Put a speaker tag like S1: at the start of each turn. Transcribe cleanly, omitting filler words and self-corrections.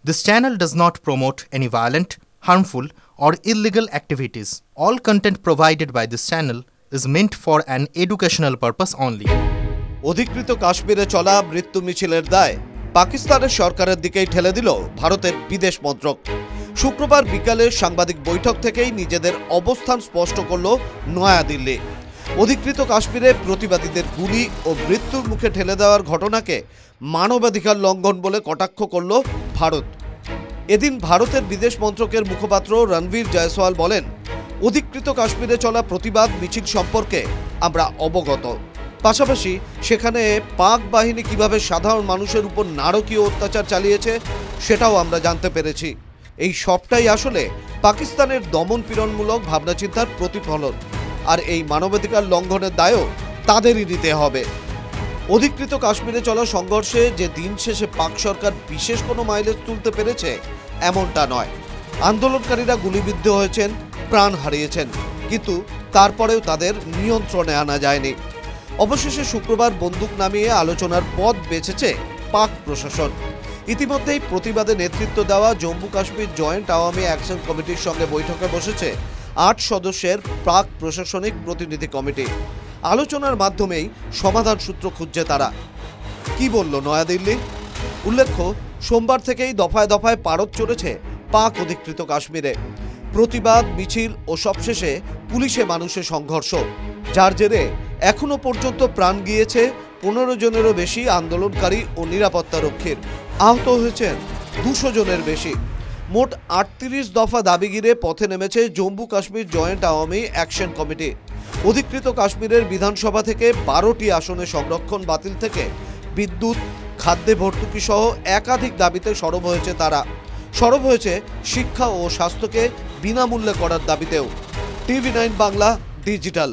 S1: This channel does not promote any violent, harmful, or illegal activities. All content provided by this channel is meant for an educational purpose only.
S2: অধিকৃত কাশ্মীরে চলা মৃত্যু মিছিলের দায় পাকিস্তানের সরকারের দিকেই ঠেলে দিল ভারতের বিদেশ মন্ত্রক। শুক্রবার বিকালে সাংবাদিক বৈঠক থেকেই নিজেদের অবস্থান স্পষ্ট করল নয়াদিল্লি। অধিকৃত কাশ্মীরে প্রতিবাদীদের গুলি ও মৃত্যুর মুখে ঠেলে দেওয়ার ঘটনাকে মানবাধিকার লঙ্ঘন বলে কটাক্ষ করল ভারত। এদিন ভারতের বিদেশ মন্ত্রকের মুখপাত্র রণবীর জয়সওয়াল বলেন, অধিকৃত কাশ্মীরে চলা প্রতিবাদ মিছিল সম্পর্কে আমরা অবগত। পাশাপাশি সেখানে পাক বাহিনী কিভাবে সাধারণ মানুষের উপর নারকীয় অত্যাচার চালিয়েছে সেটাও আমরা জানতে পেরেছি। এই সবটাই আসলে পাকিস্তানের দমনপীড়নমূলক ভাবনাচিন্তার প্রতিফলন, আর এই মানবাধিকার লঙ্ঘনের দায়ও তাদেরই নিতে হবে। অধিকৃত কাশ্মীরে চলা সংঘর্ষে যে দিন শেষে পাক সরকার বিশেষ কোনো মাইলেজ তুলতে পেরেছে এমনটা নয়। আন্দোলনকারীরা গুলিবিদ্ধ হয়েছেন, প্রাণ হারিয়েছেন, কিন্তু তারপরেও তাদের নিয়ন্ত্রণে আনা যায়নি। অবশেষে শুক্রবার বন্দুক নামিয়ে আলোচনার পথ বেছেছে পাক প্রশাসন। ইতিমধ্যেই প্রতিবাদে নেতৃত্ব দেওয়া জম্মু কাশ্মীর জয়েন্ট আওয়ামী অ্যাকশন কমিটির সঙ্গে বৈঠকে বসেছে ৮ সদস্যের প্রাক প্রশাসনিক প্রতিনিধি কমিটি। আলোচনার মাধ্যমেই সমাধান সূত্র খুঁজছে তারা। কি বলল নয়াদিল্লি? উল্লেখ্য, সোমবার থেকেই দফায় দফায় পারদ চড়েছে পাক অধিকৃত কাশ্মীরে। প্রতিবাদ মিছিল ও সবশেষে পুলিশে মানুষের সংঘর্ষ, যার জেরে এখনো পর্যন্ত প্রাণ গিয়েছে ১৫ জনেরও বেশি আন্দোলনকারী ও নিরাপত্তা রক্ষীর। আহত হয়েছেন ২০০ জনের বেশি। মোট ৩৮ দফা দাবি ঘিরে পথে নেমেছে Jammu Kashmir joint Awami action committee. অধিকৃত কাশ্মীরের বিধানসভা থেকে ১২টি আসনে সংরক্ষণ বাতিল থেকে বিদ্যুৎ, খাদ্যে ভর্তুকি সহ একাধিক দাবিতে সরব হয়েছে তারা। সরব হয়েছে শিক্ষা ও স্বাস্থ্যকে বিনামূল্যে করার দাবিতেও। টিভি9 বাংলা ডিজিটাল।